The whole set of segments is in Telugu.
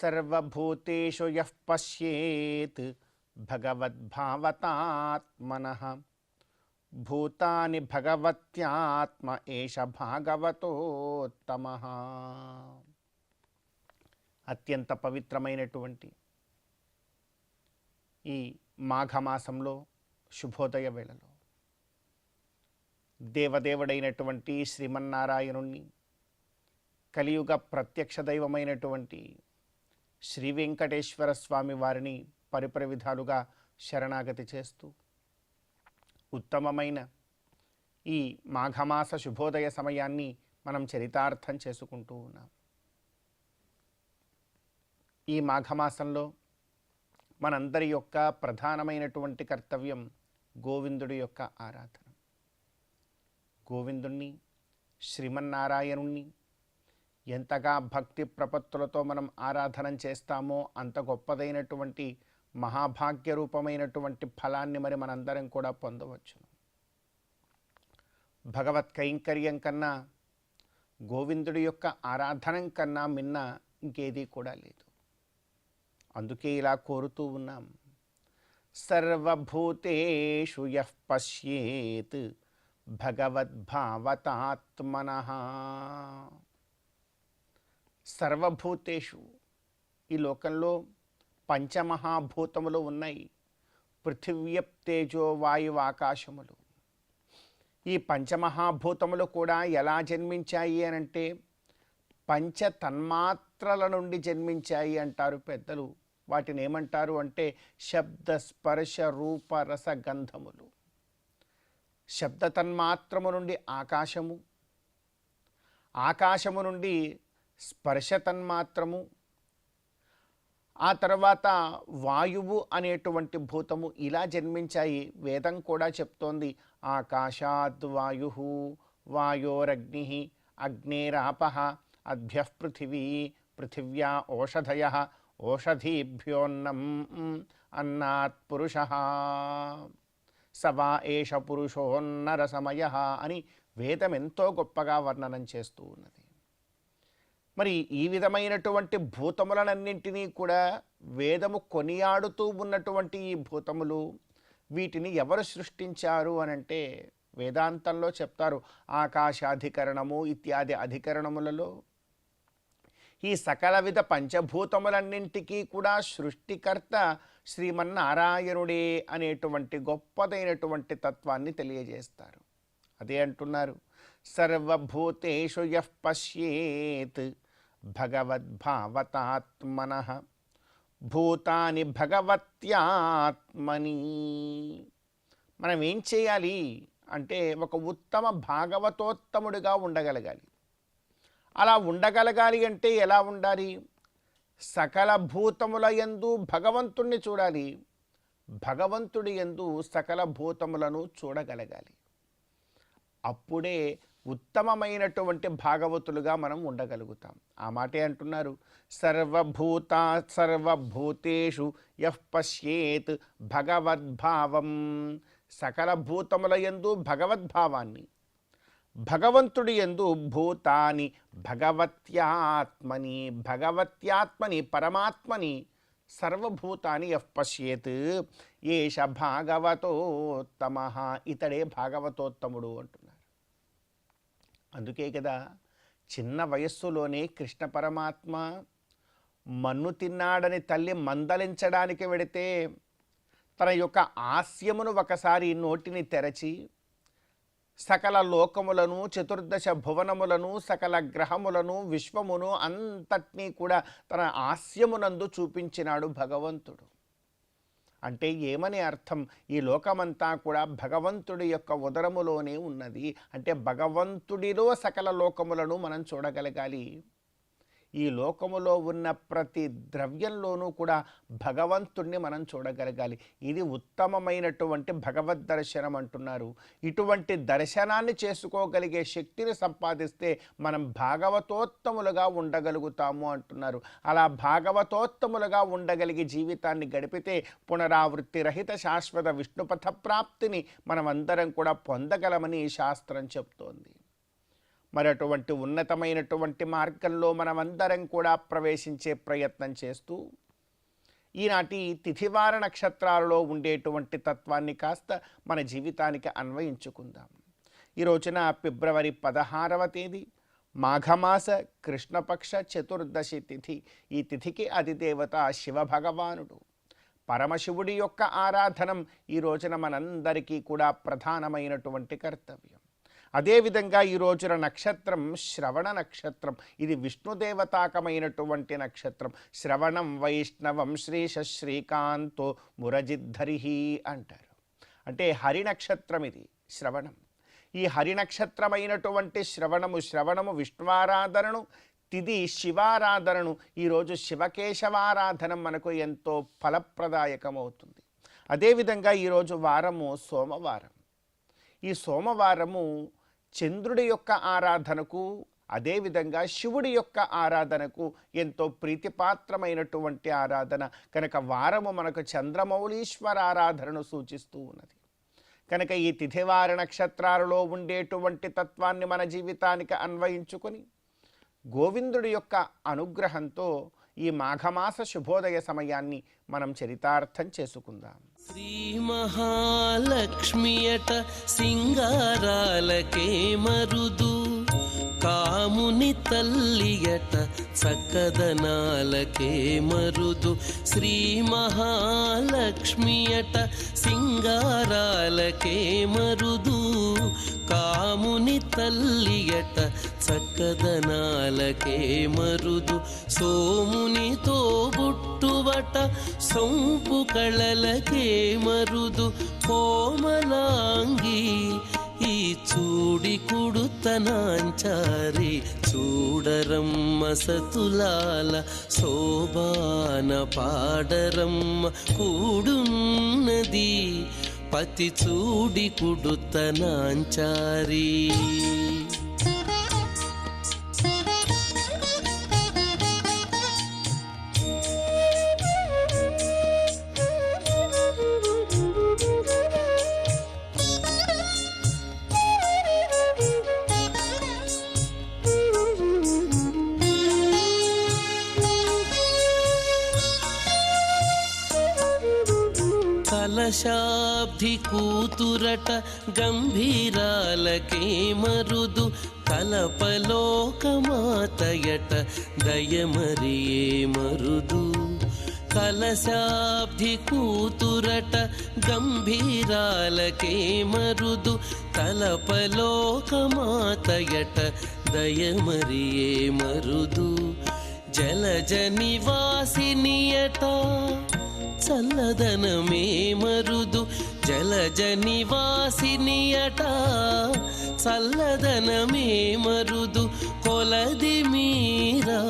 సర్వభూతేషు యః పశ్యేత్ భగవద్భావతాత్మనః భూతాని భగవత్యాత్మ ఏష భాగవతోత్తమః. అత్యంత పవిత్రమైనటువంటి ఈ మాఘమాసంలో శుభోదయ వేళలో దేవదేవుడైనటువంటి శ్రీమన్నారాయణుణ్ణి, కలియుగ ప్రత్యక్ష దైవమైనటువంటి శ్రీ వెంకటేశ్వర స్వామి వారిని పరిపర విధాలుగా శరణాగతి చేస్తూ ఉత్తమమైన ఈ మాఘమాస శుభోదయ సమయాన్ని మనం చరితార్థం చేసుకుంటూ ఉన్నాం. ఈ మాఘమాసంలో మనందరి యొక్క ప్రధానమైనటువంటి కర్తవ్యం గోవిందుడి యొక్క ఆరాధన. గోవిందుణ్ణి, శ్రీమన్నారాయణుణ్ణి ఎంతగా భక్తి ప్రపత్తులతో మనం ఆరాధన చేస్తామో అంత గొప్పదైనటువంటి మహాభాగ్య రూపమైనటువంటి ఫలాన్ని మరి మనందరం కూడా పొందవచ్చు. భగవత్ కైంకర్యం కన్నా, గోవిందుడి యొక్క ఆరాధన కన్నా మిన్న ఇంకేదీ కూడా లేదు. అందుకే ఇలా కోరుతూ ఉన్నాం. సర్వభూతేషు యః పశ్యేత్ భగవద్భావతాత్మనః. సర్వభూతేషు, ఈ లోకంలో పంచమహాభూతములు ఉన్నాయి. పృథివ్యప్ తేజో వాయువు ఆకాశములు. ఈ పంచమహాభూతములు కూడా ఎలా జన్మించాయి అనంటే పంచతన్మాత్రల నుండి జన్మించాయి అంటారు పెద్దలు. వాటిని ఏమంటారు అంటే శబ్ద స్పర్శ రూప రస గంధములు. శబ్ద తన్మాత్రము నుండి ఆకాశము, ఆకాశము నుండి స్పర్శ తన్మాత్రము, ఆ తర్వాత వాయువు అనేటువంటి భూతము ఇలా జన్మించాయి. వేదం కూడా చెప్తోంది ఆకాశాద్ వాయు వాయోరగ్ని అగ్నేరాపః అద్భ్యః పృథివీ పృథివ్యా ఓషధయః ఓషధీభ్యోన్నం అన్నాత్ పురుషః సవా ఏష పురుషోన్నరసమయః అని వేదం ఎంతో గొప్పగా వర్ణనం చేస్తూ ఉన్నది. మరి ఈ విధమైనటువంటి భూతములనన్నింటినీ కూడా వేదము కొనియాడుతూ ఉన్నటువంటి ఈ భూతములు, వీటిని ఎవరు సృష్టించారు అనంటే వేదాంతంలో చెప్తారు. ఆకాశాధికరణము ఇత్యాది అధికరణములలో ఈ సకల విధ పంచభూతములన్నింటికీ కూడా సృష్టికర్త శ్రీమన్నారాయణుడే అనేటువంటి గొప్పదైనటువంటి తత్వాన్ని తెలియజేస్తారు. అదే అంటున్నారు, సర్వభూతేషు యః పశ్యేత్ భగవద్భావతాత్మనః భూతాని భగవత్యాత్మని. మనం ఏం చేయాలి అంటే ఒక ఉత్తమ భాగవతోత్తముడిగా ఉండగలగాలి. అలా ఉండగలగాలి అంటే ఎలా ఉండాలి? సకల భూతముల యందు భగవంతుణ్ణి చూడాలి, భగవంతుడి యందు సకల భూతములను చూడగలగాలి. అప్పుడే ఉత్తమమైనటువంటి భాగవతులుగా మనం ఉండగలుగుతాం. ఆ మాటే అంటున్నారు, సర్వభూతేషు యః పశ్యేత్ భగవద్భావం. సకల భూతముల యందు భగవద్భావాన్ని, భగవంతుడి యందు భూతాని భగవత్యాత్మని, భగవత్యాత్మని పరమాత్మని సర్వభూతాని యః పశ్యేత్ ఏష భాగవతోత్తమః. ఇతడే భాగవతోత్తముడు అంటున్నారు. అందుకే కదా చిన్న వయస్సులోనే కృష్ణ పరమాత్మ మన్ను తిన్నాడని తల్లి మందలించడానికి వెడితే తన యొక్క ఆస్యమును ఒకసారి నోటిని తెరచి సకల లోకములను, చతుర్దశ భువనములను, సకల గ్రహములను, విశ్వమును అంతటినీ కూడా తన ఆస్యమునందు చూపించినాడు భగవంతుడు. అంటే ఏమని అర్థం? ఈ లోకమంతా కూడా భగవంతుడి యొక్క ఉదరములోనే ఉన్నది. అంటే భగవంతుడిలో సకల లోకములను మనం చూడగలగాలి. ఈ లోకములో ఉన్న ప్రతి ద్రవ్యంలోనూ కూడా భగవంతుణ్ణి మనం చూడగలగాలి. ఇది ఉత్తమమైనటువంటి భగవద్ దర్శనం అంటున్నారు. ఇటువంటి దర్శనాన్ని చేసుకోగలిగే శక్తిని సంపాదిస్తే మనం భాగవతోత్తములుగా ఉండగలుగుతాము అంటున్నారు. అలా భాగవతోత్తములుగా ఉండగలిగే జీవితాన్ని గడిపితే పునరావృత్తి రహిత శాశ్వత విష్ణుపథ ప్రాప్తిని మనం అందరం కూడా పొందగలమని శాస్త్రం చెప్తోంది. మరి అటువంటి ఉన్నతమైనటువంటి మార్గంలో మనమందరం కూడా ప్రవేశించే ప్రయత్నం చేస్తూ ఈనాటి తిథివార నక్షత్రాలలో ఉండేటువంటి తత్వాన్ని కాస్త మన జీవితానికి అన్వయించుకుందాం. ఈ రోజున ఫిబ్రవరి 16వ తేదీ మాఘమాస కృష్ణపక్ష చతుర్దశి తిథి. ఈ తిథికి అధిదేవత శివభగవానుడు. పరమశివుడి యొక్క ఆరాధనం ఈ రోజున మనందరికీ కూడా ప్రధానమైనటువంటి కర్తవ్యం. అదేవిధంగా ఈ రోజున నక్షత్రం శ్రవణ నక్షత్రం. ఇది విష్ణుదేవతాకమైనటువంటి నక్షత్రం. శ్రవణం వైష్ణవం శ్రీశ శ్రీకాంతో మురజిద్ధరి అంటారు. అంటే హరి నక్షత్రం ఇది శ్రవణం. ఈ హరి నక్షత్రమైనటువంటి శ్రవణము విష్ణువారాధనను, తిది శివారాధనను, ఈరోజు శివకేశవారాధనం మనకు ఎంతో ఫలప్రదాయకమవుతుంది. అదేవిధంగా ఈరోజు వారము సోమవారం. ఈ సోమవారము చంద్రుడి యొక్క ఆరాధనకు, అదేవిధంగా శివుడి యొక్క ఆరాధనకు ఎంతో ప్రీతిపాత్రమైనటువంటి ఆరాధన కనుక వారము మనకు చంద్రమౌళీశ్వర ఆరాధనను సూచిస్తూ ఉన్నది. కనుక ఈ తిథివార నక్షత్రాలలో ఉండేటువంటి తత్వాన్ని మన జీవితానికి అన్వయించుకొని గోవిందుడి యొక్క అనుగ్రహంతో ఈ మాఘమాస శుభోదయ సమయాన్ని మనం చరితార్థం చేసుకుందాం. శ్రీ మహాలక్ష్మియట సింగారాలకే మరుదు, కాముని తల్లియట చక్కదనాలకే మరుదు. శ్రీ మహాలక్ష్మియట సింగారాలకే మరుదు, కాముని తల్లియట చక్కదనాలకే మరుదు. సోమునితో బుట్టువట సొంపు కళలకే మరుదు. కోమలాంగి ఈ చూడి కుడుతనాంచారి, చూడరమ్మ సతులాల శోభాన పాడరమ్మ కూడున్నది, పతి చూడి కుడుతనాంచారి. కలశాబ్ది కూతురట గంభీరాలకే మరుదు, కలపలోకమాతయట దయమరియే మరుదు. కలశాబ్ది కూతురట గంభీరాలకే మరుదు, కలపలోకమాతయట దయమరియే మరుదు. జలజ నివాసినియట చల్లదనమే మరుదు. జలజ నివాసినియట చల్లదనమే మరుదు. కొలది మీరా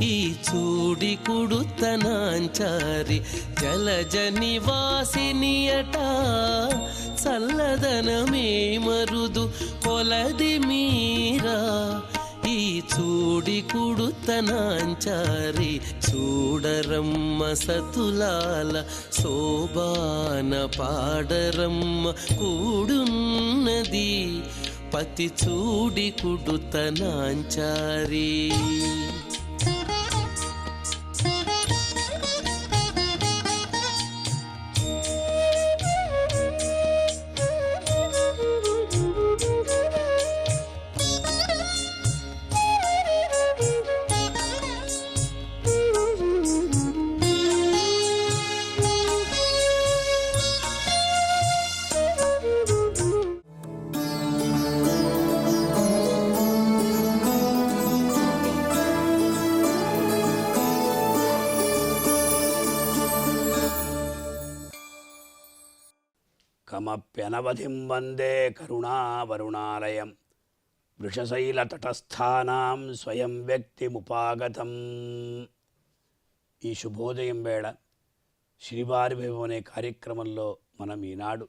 ఈ చూడి కుడుతనాంచారి, జలజ నివాసినియట చల్లదనమే మరుదు. కొలది మీరా ఈ చూడి కుడుతనాంచారి, చూడరమ్మ సతులాల శోభాన పాడరమ్మ కూడున్నది, పతి చూడి కుడుతనాంచారి. కమప్యనవధిం వందే కరుణావరుణాలయం, వృషశైలతటస్థానాం స్వయం వ్యక్తిముపాగతం. ఈ శుభోదయం వేళ శ్రీవారి వైభవం అనే కార్యక్రమంలో మనం ఈనాడు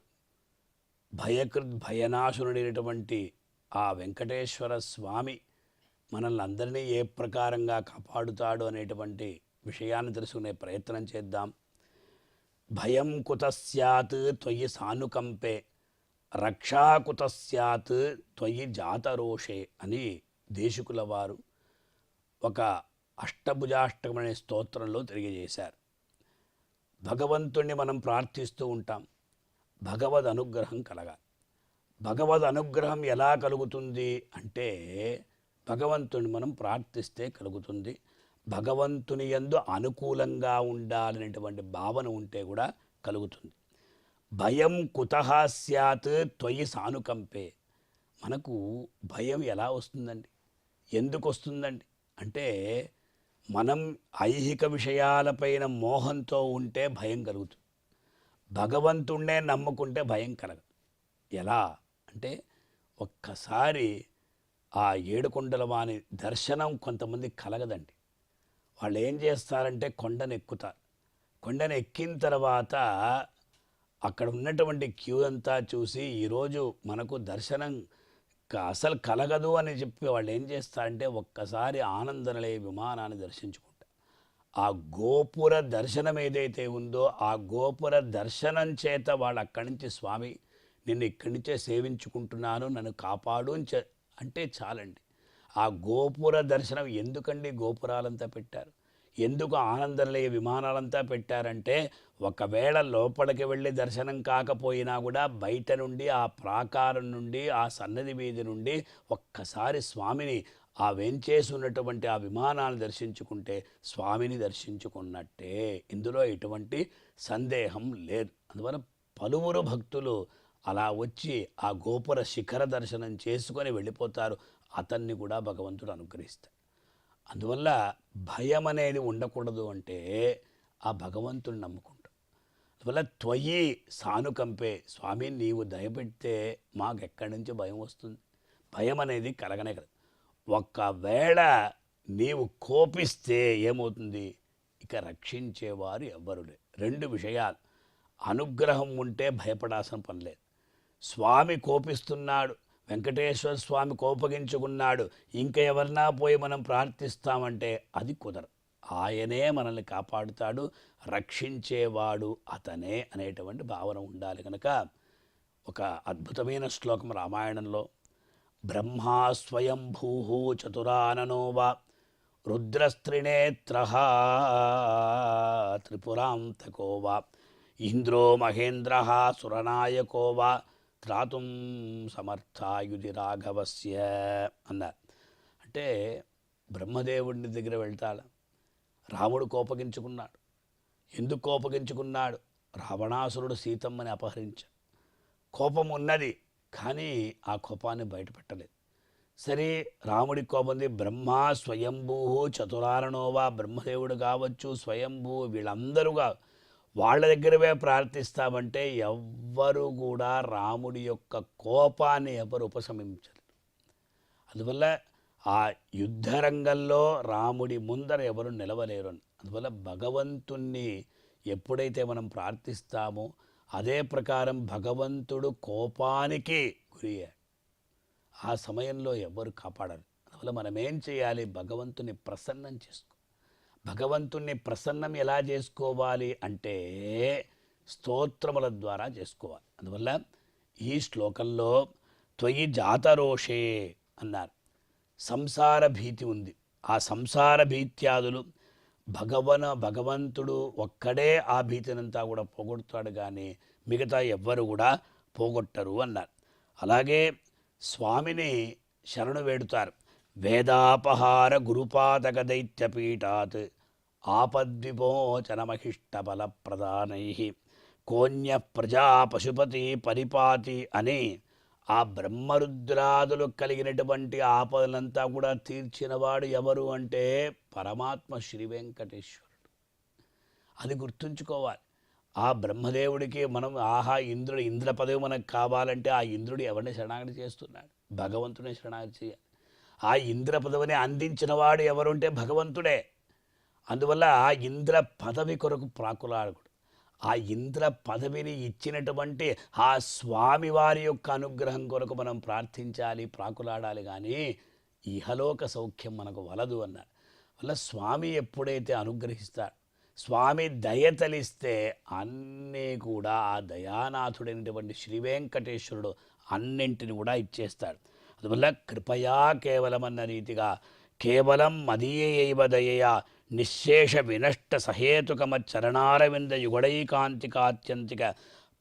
భయనాశునుడైనటువంటి ఆ వెంకటేశ్వర స్వామి మనల్ని అందరినీ ఏ ప్రకారంగా కాపాడుతాడు అనేటువంటి విషయాన్ని తెలుసుకునే ప్రయత్నం చేద్దాం. భయం కుత స్యాత్ త్వయి సానుకంపే రక్షాకుత స్యాత్ త్వయి జాతరోషే అని దేశికుల వారు ఒక అష్టభుజాష్టకమనే స్తోత్రంలో తెలియజేశారు. భగవంతుణ్ణి మనం ప్రార్థిస్తూ ఉంటాం, భగవద్ అనుగ్రహం కలగాలి. భగవద్ అనుగ్రహం ఎలా కలుగుతుంది అంటే భగవంతుని మనం ప్రార్థిస్తే కలుగుతుంది. భగవంతుని యందు అనుకూలంగా ఉండాలనేటువంటి భావన ఉంటే కూడా కలుగుతుంది. భయం కుతః స్యాత్ త్వయి సానుకంపే. మనకు భయం ఎలా వస్తుందండి, ఎందుకు వస్తుందండి అంటే మనం ఐహిక విషయాలపైన మోహంతో ఉంటే భయం కలుగుతుంది. భగవంతుణ్ణే నమ్ముకుంటే భయం కలగదు. ఎలా అంటే ఒక్కసారి ఆ ఏడుకొండల వాని దర్శనం కొంతమంది కలగదండి. వాళ్ళు ఏం చేస్తారంటే కొండను ఎక్కుతారు. కొండను ఎక్కిన తర్వాత అక్కడ ఉన్నటువంటి క్యూ అంతా చూసి ఈరోజు మనకు దర్శనం అసలు కలగదు అని చెప్పి వాళ్ళు ఏం చేస్తారంటే ఒక్కసారి ఆనందనిలయ విమానాన్ని దర్శించుకుంటారు. ఆ గోపుర దర్శనం ఏదైతే ఉందో ఆ గోపుర దర్శనం చేత వాళ్ళు అక్కడి నుంచి స్వామి నిన్ను ఇక్కడి నుంచే సేవించుకుంటున్నాను, నన్ను కాపాడు అంటే చాలండి. ఆ గోపుర దర్శనం ఎందుకండి గోపురాలంతా పెట్టారు, ఎందుకు ఆనందనిలయ విమానాలంతా పెట్టారంటే ఒకవేళ లోపలికి వెళ్ళి దర్శనం కాకపోయినా కూడా బయట నుండి ఆ ప్రాకారం నుండి ఆ సన్నది వీధి నుండి ఒక్కసారి స్వామిని ఆ వేంచేసి ఉన్నటువంటి ఆ విమానాన్ని దర్శించుకుంటే స్వామిని దర్శించుకున్నట్టే. ఇందులో ఎటువంటి సందేహం లేదు. అందువల్ల పలువురు భక్తులు అలా వచ్చి ఆ గోపుర శిఖర దర్శనం చేసుకొని వెళ్ళిపోతారు. అతన్ని కూడా భగవంతుడు అనుగ్రహిస్తాడు. అందువల్ల భయం అనేది ఉండకూడదు అంటే ఆ భగవంతుని నమ్ముకుంటాం. అందువల్ల త్వయి సానుకంపే, స్వామి నీవు దయపెడితే మాకెక్కడి నుంచి భయం వస్తుంది, భయం అనేది కలగనే కలదు. ఒకవేళ నీవు కోపిస్తే ఏమవుతుంది, ఇక రక్షించేవారు ఎవ్వరు లేరు. రెండు విషయాలు, అనుగ్రహం ఉంటే భయపడాల్సిన పని లేదు. స్వామి కోపిస్తున్నాడు, వెంకటేశ్వర స్వామి కోపగించుకున్నాడు, ఇంకా ఎవరినా పోయి మనం ప్రార్థిస్తామంటే అది కుదరదు. ఆయనే మనల్ని కాపాడుతాడు, రక్షించేవాడు అతనే అనేటువంటి భావన ఉండాలి. కనుక ఒక అద్భుతమైన శ్లోకం రామాయణంలో, బ్రహ్మా స్వయంభూ చతురాననో వా రుద్రస్త్రినేత్ర త్రిపురాంతకో వా ఇంద్రో మహేంద్ర సురనాయకో వా త్రాతుం సమర్థాయుధి రాఘవస్య అన్నారు. అంటే బ్రహ్మదేవుడిని దగ్గర వెళ్తాడు. రాముడు కోపగించుకున్నాడు. ఎందుకు కోపగించుకున్నాడు? రావణాసురుడు సీతమ్మని అపహరించాడు. కోపం ఉన్నది కానీ ఆ కోపాన్ని బయటపెట్టలేదు. సరే రాముడి కోపం, బ్రహ్మ స్వయంభూ చతురారణోవా, బ్రహ్మదేవుడు కావచ్చు, స్వయంభూ, వీళ్ళందరూగా వాళ్ళ దగ్గరవే ప్రార్థిస్తామంటే ఎవ్వరు కూడా రాముడి యొక్క కోపాన్ని ఎవరు ఉపశమించరు. అందువల్ల ఆ యుద్ధరంగంలో రాముడి ముందర ఎవరు నిలవలేరు. అందువల్ల భగవంతుణ్ణి ఎప్పుడైతే మనం ప్రార్థిస్తామో అదే ప్రకారం భగవంతుడు కోపానికి గురి అయ్యాడు. ఆ సమయంలో ఎవరు కాపాడాలి. అందువల్ల మనం ఏం చేయాలి, భగవంతుని ప్రసన్నం చేసుకో. భగవంతుణ్ణి ప్రసన్నం ఎలా చేసుకోవాలి అంటే స్తోత్రముల ద్వారా చేసుకోవాలి. అందువల్ల ఈ శ్లోకంలో త్వయి జాతరోషే అన్నారు. సంసార భీతి ఉంది. ఆ సంసార భీత్యాదులు భగవంతుడు ఒక్కడే ఆ భీతినంతా కూడా పోగొడతాడు, కానీ మిగతా ఎవ్వరు కూడా పోగొట్టరు అన్నారు. అలాగే స్వామిని శరణు వేడుతారు. వేదాపహార గురుపాతక దైత్యపీఠాత్ ఆపద్విమోచనమహిష్టఫల ప్రదానై కోన్య ప్రజా పశుపతి పరిపాతి అని ఆ బ్రహ్మరుద్రాదులు కలిగినటువంటి ఆపదలంతా కూడా తీర్చినవాడు ఎవరు అంటే పరమాత్మ శ్రీ వెంకటేశ్వరుడు. అది గుర్తుంచుకోవాలి. ఆ బ్రహ్మదేవుడికి మనం ఇంద్ర పదవి మనకు కావాలంటే ఆ ఇంద్రుడు ఎవరిని శరణాగతి చేస్తున్నాడు? భగవంతుడే శరణాగతి చేయాలి. ఆ ఇంద్ర పదవిని అందించినవాడు ఎవరు అంటే భగవంతుడే. అందువల్ల ఆ ఇంద్ర పదవి కొరకు ప్రాకులాడకూడదు. ఆ ఇంద్ర పదవిని ఇచ్చినటువంటి ఆ స్వామివారి యొక్క అనుగ్రహం కొరకు మనం ప్రార్థించాలి, ప్రాకులాడాలి, కానీ ఇహలోక సౌఖ్యం మనకు వలదు అన్నారు. వల్ల స్వామి ఎప్పుడైతే అనుగ్రహిస్తాడు, స్వామి దయతలిస్తే అన్నీ కూడా ఆ దయానాథుడైనటువంటి శ్రీ వెంకటేశ్వరుడు అన్నింటిని కూడా ఇచ్చేస్తాడు. అందువల్ల కృపయా కేవలం అన్న రీతిగా కేవలం మదీయైవ దయయా నిశ్శేష వినష్ట సహేతుకమ చరణారవింద యుగడైకాంతికాత్యంతిక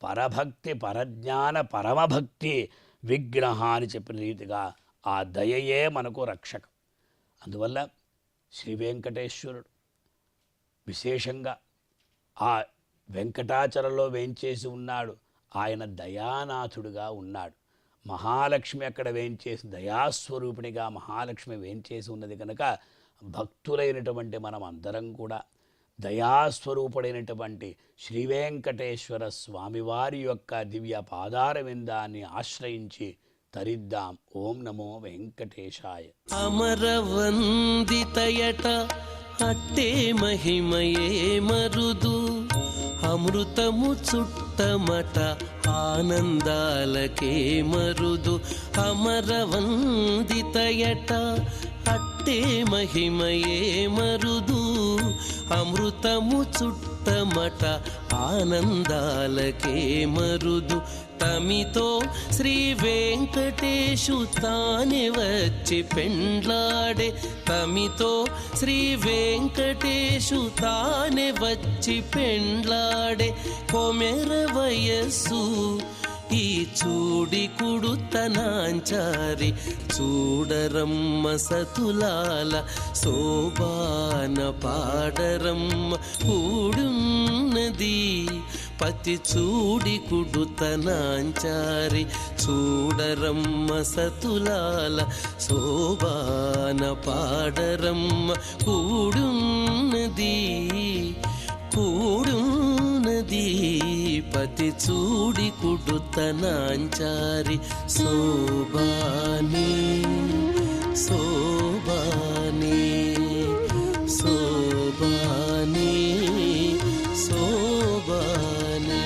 పరభక్తి పరజ్ఞాన పరమభక్తి విఘ్నహ అని చెప్పిన రీతిగా ఆ దయయే మనకు రక్షకం. అందువల్ల శ్రీ వెంకటేశ్వరుడు విశేషంగా ఆ వెంకటాచలంలో వేంచేసి ఉన్నాడు. ఆయన దయానాథుడుగా ఉన్నాడు. మహాలక్ష్మి అక్కడ వేంచేసి దయాస్వరూపిణిగా మహాలక్ష్మి వేంచేసి ఉన్నది కనుక భక్తులైనటువంటి మనం అందరం కూడా దయాస్వరూపుడైనటువంటి శ్రీ వెంకటేశ్వర స్వామివారి యొక్క దివ్య పాదార విందాన్ని ఆశ్రయించి తరిద్దాం. ఓం నమో వెంకటేశాయ. అమరవందితయట అట్టే మహిమయే మరుదు అమృతము చుట్టమట ఆనందాలకే మరుదు అమరవందితయట అట్టే మహిమయే మరుదు అమృతము చుట్టమట ఆనందాలకే మరుదు తమితో శ్రీ వెంకటేశు తానే వచ్చి పెండ్లాడే తమితో శ్రీ వెంకటేశు తానే వచ్చి పెండ్లాడే కొమెర వయస్సు ఈ చూడి కుడుతనాంచారి చూడరమ్మ సతులాల శోభాన పాడరమ్మ కూడున్నది పతి చూడి కుడుతనాంచారి చూడరమ్మ సతులాల శోభాన పాడరమ్మ కూడున్నది కూడున్నది పతి చూడి కుడుతనాంచారి శోభాని శోభాని శోభాని శోభాని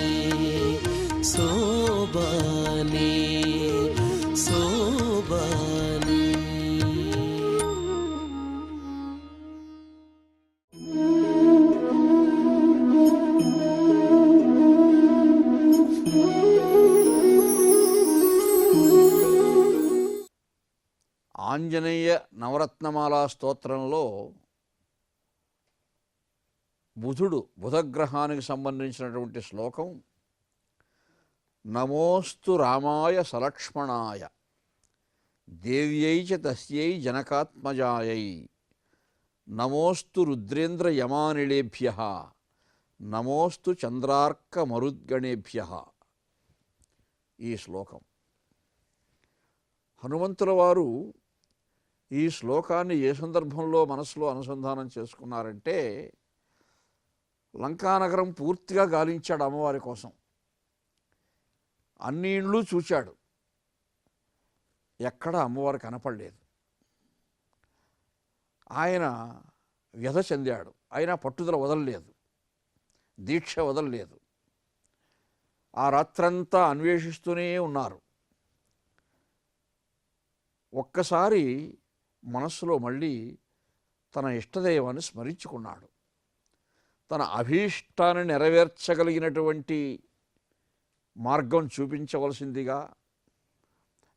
శోభాని శోభాని. ఆంజనేయ నవరత్నమాలా స్తోత్రంలో బుధగ్రహానికి సంబంధించినటువంటి శ్లోకం నమోస్తు రామాయ సలక్ష్మణాయ దేవ్యై చ తస్యై జనకాత్మజాయై నమోస్తు రుద్రేంద్ర యమానిళేభ్య నమోస్తు చంద్రార్క మరుద్గణేభ్య. ఈ శ్లోకం హనుమంతుల వారు ఈ శ్లోకాన్ని ఏ సందర్భంలో మనసులో అనుసంధానం చేసుకున్నారంటే లంకానగరం పూర్తిగా గాలించాడు అమ్మవారి కోసం. అన్ని ఇండ్లు చూచాడు, ఎక్కడ అమ్మవారు కనపడలేదు. ఆయన వ్యధ చెందాడు, అయినా పట్టుదల వదలలేదు, దీక్ష వదలలేదు. ఆ రాత్రంతా అన్వేషిస్తూనే ఉన్నారు. ఒక్కసారి మనస్సులో మళ్ళీ తన ఇష్టదైవాన్ని స్మరించుకున్నాడు. తన అభీష్టాన్ని నెరవేర్చగలిగినటువంటి మార్గం చూపించవలసిందిగా,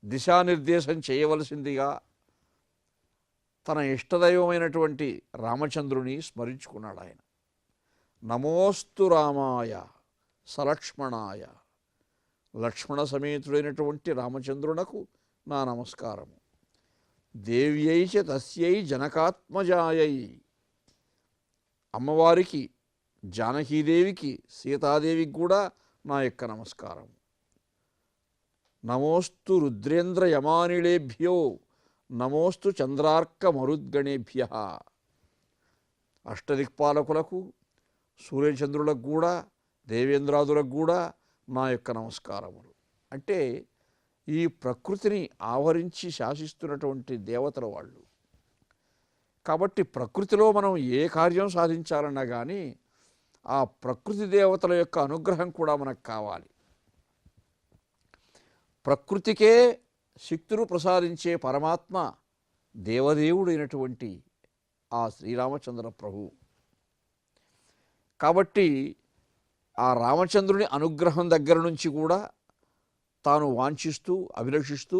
దిశానిర్దేశం చేయవలసిందిగా తన ఇష్టదైవమైనటువంటి రామచంద్రుని స్మరించుకున్నాడు ఆయన. నమోస్తు రామాయ సలక్ష్మణాయ, లక్ష్మణ సమేతుడైనటువంటి రామచంద్రునకు నా నమస్కారము. దేవ్యై చ తస్యై జనకాత్మజాయై, అమ్మవారికి జానకీదేవికి సీతాదేవికి కూడా నా యొక్క నమస్కారం. నమోస్తు రుద్రేంద్ర యమానిళేభ్యో నమోస్తు చంద్రార్క మరుద్గణేభ్య. అష్టదిక్పాలకులకు, సూర్యచంద్రులకు కూడా, దేవేంద్రాదులకు కూడా నా యొక్క నమస్కారములు. అంటే ఈ ప్రకృతిని ఆవరించి శాసిస్తున్నటువంటి దేవతల వాళ్ళు. కాబట్టి ప్రకృతిలో మనం ఏ కార్యం సాధించాలన్నా కానీ ఆ ప్రకృతి దేవతల యొక్క అనుగ్రహం కూడా మనకు కావాలి. ప్రకృతికే శక్తులు ప్రసాదించే పరమాత్మ దేవదేవుడైనటువంటి ఆ శ్రీరామచంద్ర ప్రభు. కాబట్టి ఆ రామచంద్రుని అనుగ్రహం దగ్గర నుంచి కూడా తాను వాంఛిస్తూ అభిలషిస్తూ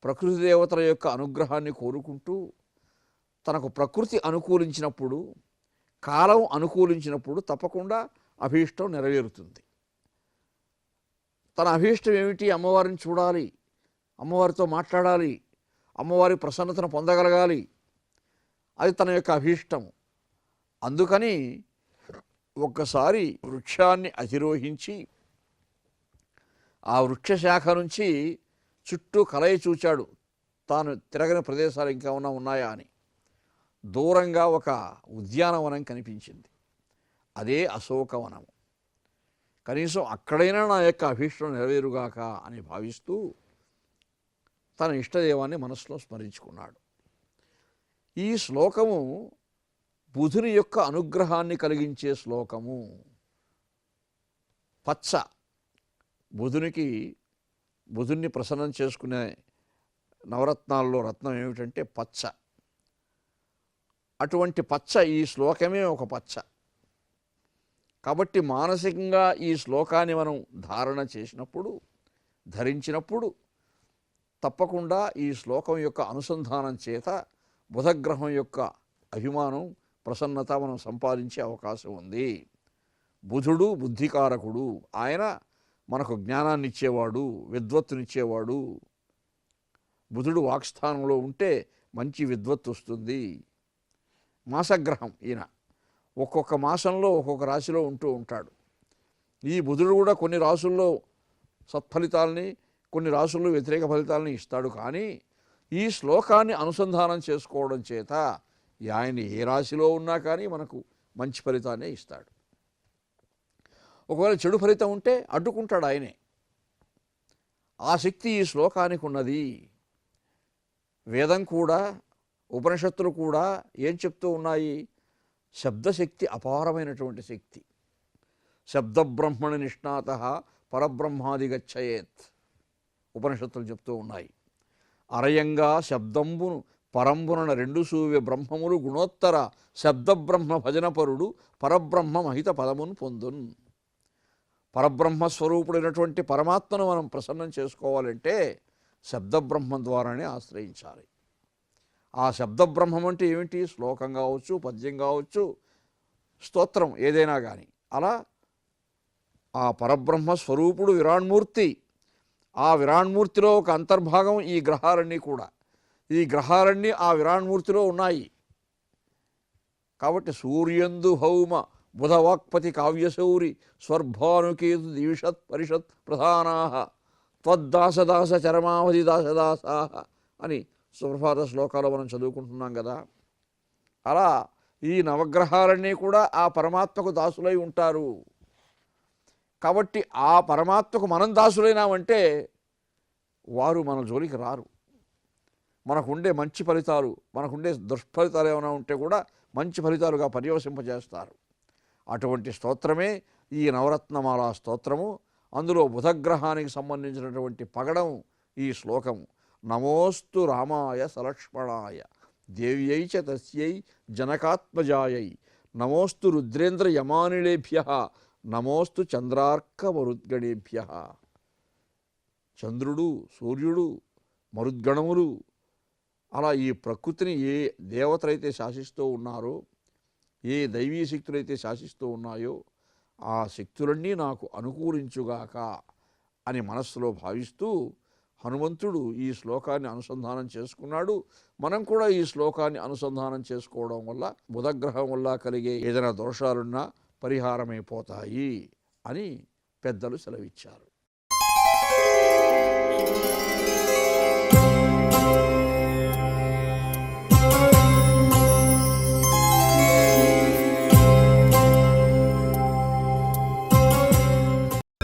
ప్రకృతి దేవతల యొక్క అనుగ్రహాన్ని కోరుకుంటూ తనకు ప్రకృతి అనుకూలించినప్పుడు, కాలం అనుకూలించినప్పుడు తప్పకుండా అభీష్టం నెరవేరుతుంది. తన అభీష్టం ఏమిటి? అమ్మవారిని చూడాలి, అమ్మవారితో మాట్లాడాలి, అమ్మవారి ప్రసన్నతను పొందగలగాలి. అది తన యొక్క అభీష్టం. అందుకని ఒక్కసారి వృక్షాన్ని అధిరోహించి ఆ వృక్షశాఖ నుంచి చుట్టూ కలయి చూచాడు, తాను తిరగని ప్రదేశాలు ఇంకా ఉన్నాయా అని. దూరంగా ఒక ఉద్యానవనం కనిపించింది. అదే అశోకవనము. కనీసం అక్కడైనా నా యొక్క అభీష్టం నెరవేరుగాక అని భావిస్తూ తన ఇష్టదేవాన్ని మనసులో స్మరించుకున్నాడు. ఈ శ్లోకము బుధుని యొక్క అనుగ్రహాన్ని కలిగించే శ్లోకము. పచ్చ, బుధుని ప్రసన్నం చేసుకునే నవరత్నాల్లో రత్నం ఏమిటంటే పచ్చ. అటువంటి పచ్చ, ఈ శ్లోకమే ఒక పచ్చ. కాబట్టి మానసికంగా ఈ శ్లోకాన్ని మనం ధారణ చేసినప్పుడు, ధరించినప్పుడు తప్పకుండా ఈ శ్లోకం యొక్క అనుసంధానం చేత బుధగ్రహం యొక్క అభిమానం, ప్రసన్నత మనం సంపాదించే అవకాశం ఉంది. బుధుడు బుద్ధికారకుడు. ఆయన మనకు జ్ఞానాన్ని ఇచ్చేవాడు, విద్వత్తునిచ్చేవాడు. బుధుడు వాక్స్థానంలో ఉంటే మంచి విద్వత్తు వస్తుంది. మాసగ్రహం ఈయన. ఒక్కొక్క మాసంలో ఒక్కొక్క రాశిలో ఉంటూ ఉంటాడు. ఈ బుధుడు కూడా కొన్ని రాసుల్లో సత్ఫలితాలని, కొన్ని రాసుల్లో వ్యతిరేక ఫలితాలని ఇస్తాడు. కానీ ఈ శ్లోకాన్ని అనుసంధానం చేసుకోవడం చేత ఆయన ఏ రాశిలో ఉన్నా కానీ మనకు మంచి ఫలితాన్నే ఇస్తాడు. ఒకవేళ చెడు ఫలితం ఉంటే అడ్డుకుంటాడు ఆయనే. ఆ శక్తి ఈ శ్లోకానికి ఉన్నది. వేదం కూడా, ఉపనిషత్తులు కూడా ఏం చెప్తూ ఉన్నాయి? శబ్దశక్తి అపారమైనటువంటి శక్తి. శబ్దబ్రహ్మణి నిష్ణాత పరబ్రహ్మాది గచ్చయేత్ ఉపనిషత్తులు చెప్తూ ఉన్నాయి. అరయంగా శబ్దంబును పరంబునన రెండు సూవ్య బ్రహ్మములు గుణోత్తర శబ్దబ్రహ్మ భజనపరుడు పరబ్రహ్మ మహిత పదమును పొందున్. పరబ్రహ్మస్వరూపుడైనటువంటి పరమాత్మను మనం ప్రసన్నం చేసుకోవాలంటే శబ్దబ్రహ్మం ద్వారానే ఆశ్రయించాలి. ఆ శబ్దబ్రహ్మం అంటే ఏమిటి? శ్లోకం కావచ్చు, పద్యం కావచ్చు, స్తోత్రం ఏదైనా కానీ. అలా ఆ పరబ్రహ్మ స్వరూపుడు విరాణ్మూర్తి. ఆ విరాణ్మూర్తిలో ఒక అంతర్భాగం ఈ గ్రహాలన్నీ కూడా. ఈ గ్రహాలన్నీ ఆ విరాణ్మూర్తిలో ఉన్నాయి. కాబట్టి సూర్యందు హౌమ బుధవాక్పతి కావ్యశౌరి స్వర్భానుకేతు దివిషత్ పరిషత్ ప్రధానా త్వద్దాసదాస చరమావధి దాసదాసా అని సుప్రభాత శ్లోకాలు మనం చదువుకుంటున్నాం కదా. అలా ఈ నవగ్రహాలన్నీ కూడా ఆ పరమాత్మకు దాసులై ఉంటారు. కాబట్టి ఆ పరమాత్మకు మనం దాసులైనామంటే వారు మన జోలికి రారు. మనకుండే మంచి ఫలితాలు, మనకుండే దుష్ఫలితాలు ఏమైనా ఉంటే కూడా మంచి ఫలితాలుగా పర్యవసింపజేస్తారు. అటువంటి స్తోత్రమే ఈ నవరత్నమాల స్తోత్రము. అందులో బుధగ్రహానికి సంబంధించినటువంటి పగడం ఈ శ్లోకము. నమోస్తు రామాయ సలక్ష్మణాయ దేవ్యై చ తస్యై జనకాత్మజాయై నమోస్తు రుద్రేంద్ర యమానిలేభ్య నమోస్తు చంద్రార్క మరుద్గణేభ్య. చంద్రుడు, సూర్యుడు, మరుద్గణములు, అలా ఈ ప్రకృతిని ఏ దేవతలైతే శాసిస్తూ ఉన్నారో, ఏ దైవీ శక్తులైతే శాసిస్తూ ఉన్నాయో ఆ శక్తులన్నీ నాకు అనుకూలించుగాక అని మనస్సులో భావిస్తూ హనుమంతుడు ఈ శ్లోకాన్ని అనుసంధానం చేసుకున్నాడు. మనం కూడా ఈ శ్లోకాన్ని అనుసంధానం చేసుకోవడం వల్ల బుధగ్రహం వల్ల కలిగే ఏదైనా దోషాలున్నా పరిహారమైపోతాయి అని పెద్దలు సెలవిచ్చారు.